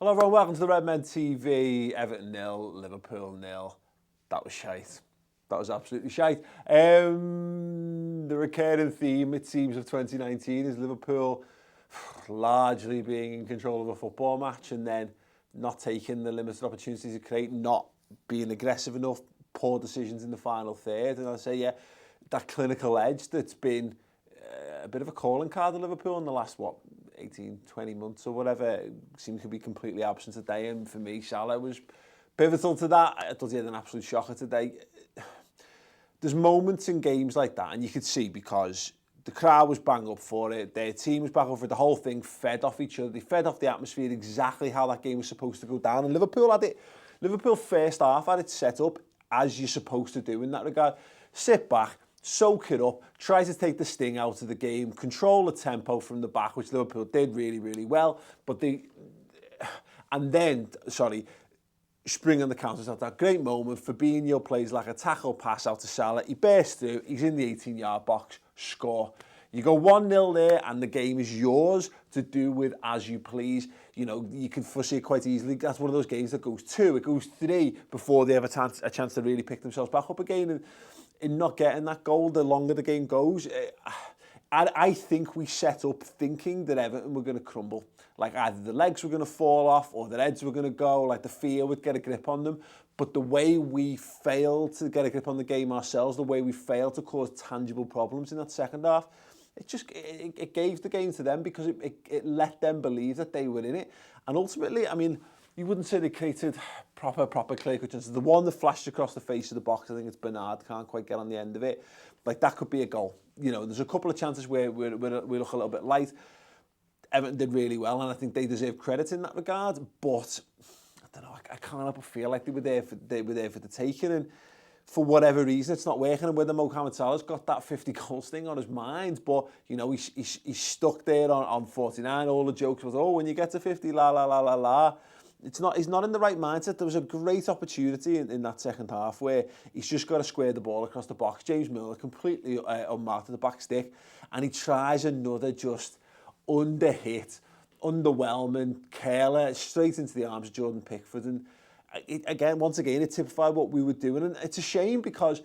Hello everyone, welcome to the Redmen TV. Everton 0, Liverpool 0. That was shite. That was absolutely shite. The recurring theme, it seems, of 2019 is Liverpool largely being in control of a football match and then not taking the limited opportunities to create, not being aggressive enough, poor decisions in the final third. And I say, yeah, that clinical edge that's been a bit of a calling card of Liverpool in the last, 18, 20 months or whatever, seems to be completely absent today. And for me, Salah was pivotal to that. I thought he had an absolute shocker today. There's moments in games like that, and you could see because the crowd was bang up for it, their team was bang up for it, the whole thing fed off each other. They fed off the atmosphere exactly how that game was supposed to go down. And Liverpool had it. Liverpool first half had it set up as you're supposed to do in that regard. Sit back, soak it up, try to take the sting out of the game, control the tempo from the back, which Liverpool did really, really well. But spring on the counter at that great moment. Fabinho plays like a tackle pass out to Salah. He bursts through, he's in the 18-yard box, score. You go 1-0 there and the game is yours to do with as you please. You know, you can foresee it quite easily. That's one of those games that goes 2, it goes 3 before they have a chance to really pick themselves back up again. And in not getting that goal, the longer the game goes, I think we set up thinking that Everton were going to crumble. Like either the legs were going to fall off or their heads were going to go, like the fear would get a grip on them. But the way we failed to get a grip on the game ourselves, the way we failed to cause tangible problems in that second half, it gave the game to them because it let them believe that they were in it. And ultimately, I mean, you wouldn't say they created proper clear chances. The one that flashed across the face of the box, I think it's Bernard, can't quite get on the end of it. Like that could be a goal. You know, there's a couple of chances where we look a little bit light. Everton did really well, and I think they deserve credit in that regard. But I don't know, I can't help but feel like they were there for the taking, and for whatever reason, it's not working. And whether Mohamed Salah's got that 50 goals thing on his mind, but you know, he's stuck there on 49. All the jokes was, oh, when you get to 50, la la la la la. He's not in the right mindset. There was a great opportunity in that second half where he's just got to square the ball across the box. James Milner completely unmarked at the back stick, and he tries another just under-hit, underwhelming curler straight into the arms of Jordan Pickford. And once again, it typified what we were doing. And it's a shame because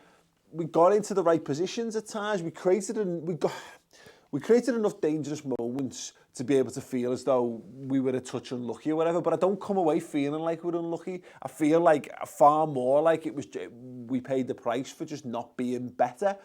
we got into the right positions at times. We created enough dangerous moments to be able to feel as though we were a touch unlucky or whatever, but I don't come away feeling like we're unlucky. I feel like far more like we paid the price for just not being better,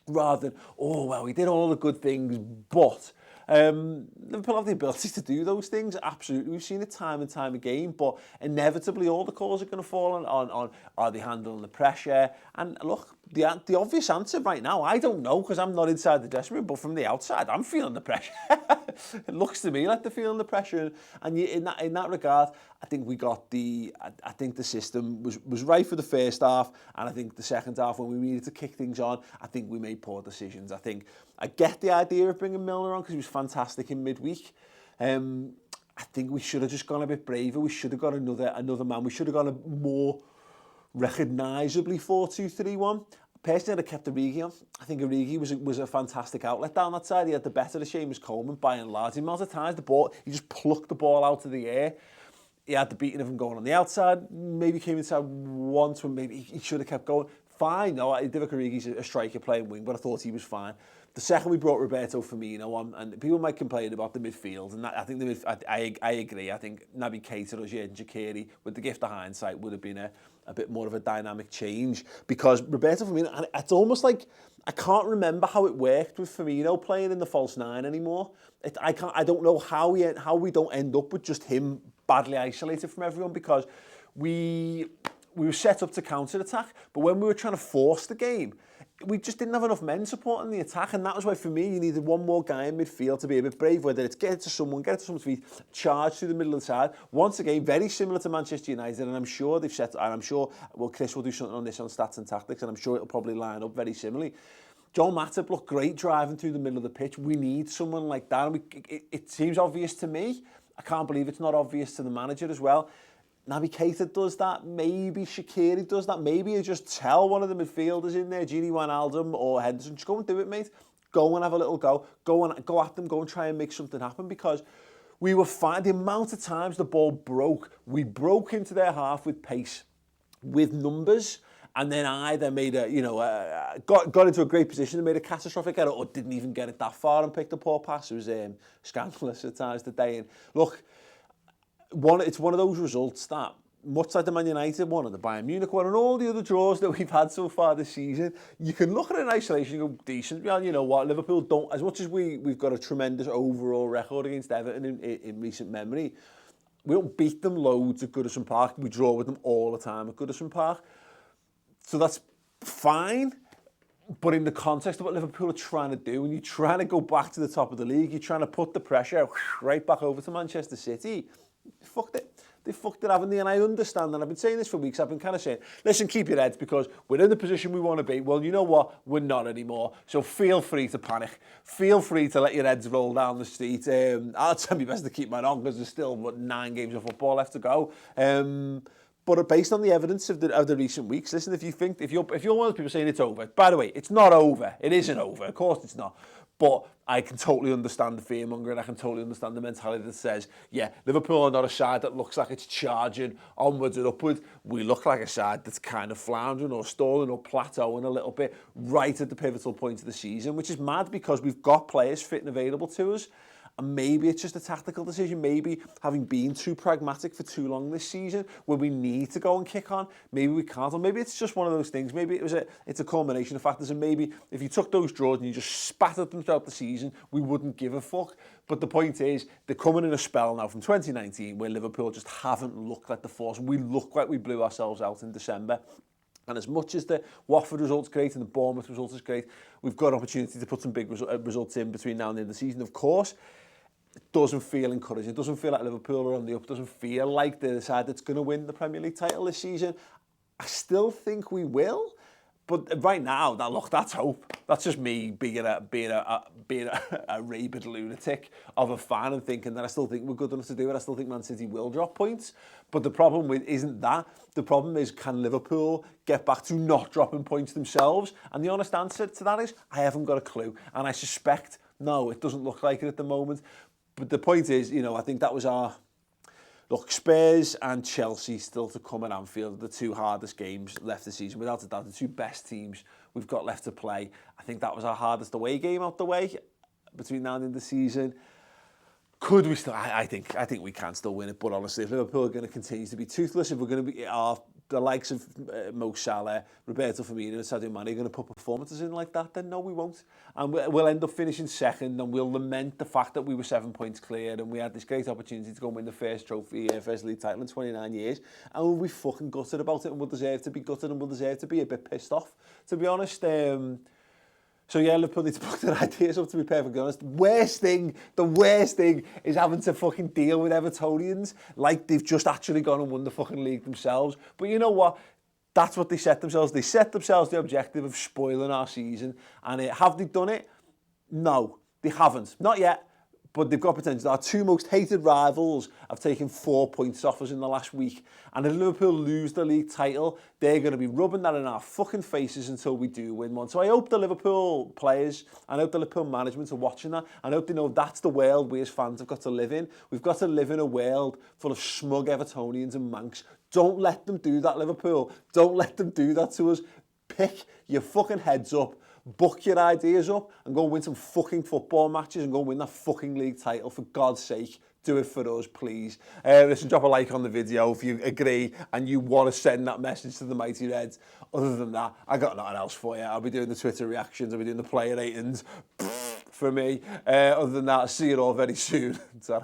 rather than, oh, well, we did all the good things, but Liverpool have the ability to do those things, absolutely. We've seen it time and time again, but inevitably all the calls are going to fall on are they handling the pressure? And look, the obvious answer right now, I don't know because I'm not inside the dressing room, but from the outside, I'm feeling the pressure. It looks to me like they're feeling the pressure, and in that regard, I think I think the system was right for the first half, and I think the second half, when we needed to kick things on, I think we made poor decisions. I get the idea of bringing Milner on because he was fantastic in midweek. I think we should have just gone a bit braver. We should have got another man. We should have gone a more recognisably 4-2-3-1. Personally, I'd have kept Origi on. I think Origi was a fantastic outlet down that side. He had the better of Seamus Coleman by and large. In most of the times, he just plucked the ball out of the air. He had the beating of him going on the outside. Maybe came inside once when maybe he should have kept going. Fine, no, Divock Origi's a striker playing wing, but I thought he was fine. The second we brought Roberto Firmino on, and people might complain about the midfield, and I think I agree. I think Naby Keita, Rozier and Shaqiri, with the gift of hindsight, would have been a bit more of a dynamic change, because Roberto Firmino, it's almost like I can't remember how it worked with Firmino playing in the false nine anymore. I don't know how we don't end up with just him badly isolated from everyone, because we were set up to counter-attack, but when we were trying to force the game, we just didn't have enough men supporting the attack, and that was why, for me, you needed one more guy in midfield to be a bit brave, whether it's get it to someone's feet, charge through the middle of the side. Once again, very similar to Manchester United, and I'm sure Chris will do something on this on stats and tactics, and I'm sure it'll probably line up very similarly. Joel Matip looked great driving through the middle of the pitch. We need someone like that, and it seems obvious to me. I can't believe it's not obvious to the manager as well. Naby Keita does that, maybe Shaqiri does that, maybe you just tell one of the midfielders in there, Gini Wijnaldum or Henderson, just go and do it, mate. Go and have a little go. Go at them, go and try and make something happen, because We were fine. The amount of times the ball broke, we broke into their half with pace, with numbers, and then either made got into a great position and made a catastrophic error, or didn't even get it that far and picked a poor pass. It was scandalous at times today. And look, it's one of those results that, much like the Man United one and the Bayern Munich one and all the other draws that we've had so far this season, you can look at it in isolation and go, decent. Well, you know what, Liverpool don't, as much as we've got a tremendous overall record against Everton in recent memory, we don't beat them loads at Goodison Park. We draw with them all the time at Goodison Park. So that's fine. But in the context of what Liverpool are trying to do, when you're trying to go back to the top of the league, you're trying to put the pressure right back over to Manchester City, fucked it. They fucked it, haven't they? And I understand, and I've been saying this for weeks. I've been kind of saying, listen, keep your heads, because we're in the position we want to be. Well, you know what? We're not anymore. So feel free to panic. Feel free to let your heads roll down the street. I'll try my best to keep mine on, because there's still 9 games of football left to go. But based on the evidence of the recent weeks, listen, if you're one of those people saying it's over, by the way, it's not over. It isn't over. Of course it's not. But I can totally understand the fear-mongering. I can totally understand the mentality that says, yeah, Liverpool are not a side that looks like it's charging onwards and upwards. We look like a side that's kind of floundering or stalling or plateauing a little bit right at the pivotal point of the season, which is mad, because we've got players fit and available to us. And maybe it's just a tactical decision. Maybe having been too pragmatic for too long this season, where we need to go and kick on, maybe we can't. Or maybe it's just one of those things. Maybe it's a culmination of factors. And maybe if you took those draws and you just spat at them throughout the season, we wouldn't give a fuck. But the point is, they're coming in a spell now from 2019 where Liverpool just haven't looked like the force. We look like we blew ourselves out in December. And as much as the Watford result's great and the Bournemouth result is great, we've got an opportunity to put some big results in between now and the end of the season, of course. It doesn't feel encouraging. It doesn't feel like Liverpool are on the up. It doesn't feel like they're the side that's going to win the Premier League title this season. I still think we will. But right now, that's hope. That's just me being a rabid lunatic of a fan and thinking that I still think we're good enough to do it. I still think Man City will drop points. But the problem isn't that. The problem is, can Liverpool get back to not dropping points themselves? And the honest answer to that is, I haven't got a clue. And I suspect, no, it doesn't look like it at the moment. But the point is, I think that was our... Look, Spurs and Chelsea still to come at Anfield, the 2 hardest games left this season. Without a doubt, the 2 best teams we've got left to play. I think that was our hardest away game out the way between now and the end of the season. Could we still... I think we can still win it, but honestly, if Liverpool are going to continue to be toothless, if we're going to be... the likes of Mo Salah, Roberto Firmino and Sadio Mane are going to put performances in like that, then no, we won't. And we'll end up finishing second, and we'll lament the fact that we were 7 points clear and we had this great opportunity to go and win the first league title in 29 years, and we'll be fucking gutted about it, and we'll deserve to be gutted, and we'll deserve to be a bit pissed off, to be honest. So yeah, Liverpool need to put their ideas up, to be perfectly honest. The worst thing is having to fucking deal with Evertonians like they've just actually gone and won the fucking league themselves. But you know what? That's what they set themselves. They set themselves the objective of spoiling our season. And have they done it? No, they haven't. Not yet. But they've got potential. Our 2 most hated rivals have taken 4 points off us in the last week. And if Liverpool lose the league title, they're going to be rubbing that in our fucking faces until we do win one. So I hope the Liverpool players, I hope the Liverpool management are watching that. And I hope they know that's the world we as fans have got to live in. We've got to live in a world full of smug Evertonians and Mancs. Don't let them do that, Liverpool. Don't let them do that to us. Pick your fucking heads up. Book your ideas up and go and win some fucking football matches and go and win that fucking league title, for God's sake. Do it for us, please. Listen, drop a like on the video if you agree and you want to send that message to the Mighty Reds. Other than that, I got nothing else for you. I'll be doing the Twitter reactions, I'll be doing the player ratings for me. Other than that, I'll see you all very soon.